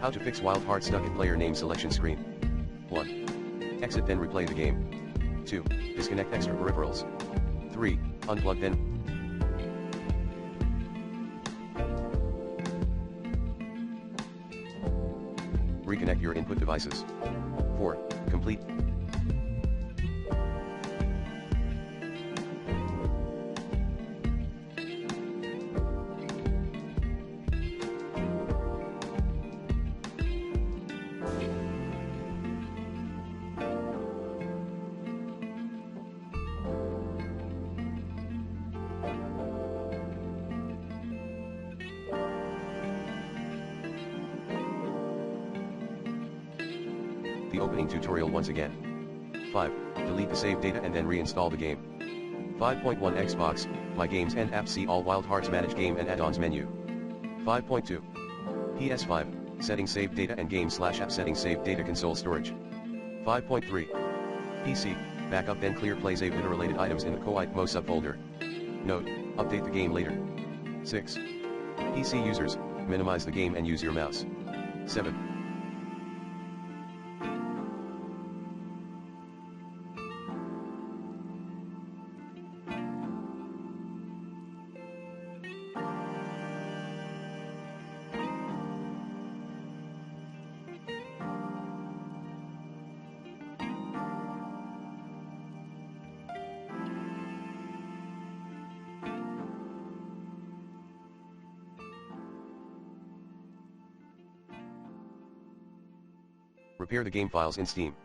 How to fix Wild Heart stuck at player name selection screen. 1. Exit then replay the game. 2. Disconnect extra peripherals. 3. Unplug then. Reconnect your input devices. 4. Complete. The opening tutorial once again. 5. Delete the saved data and then reinstall the game. 5.1 Xbox, My Games and Apps. See all Wild Hearts Manage Game and Add-ons menu. 5.2 PS5, Settings Saved Data and Game/App Settings Saved Data Console Storage. 5.3 PC, Backup then clear play save data related items in the Koitmo subfolder. Note, update the game later. 6. PC users, minimize the game and use your mouse. 7. Repair the game files in Steam.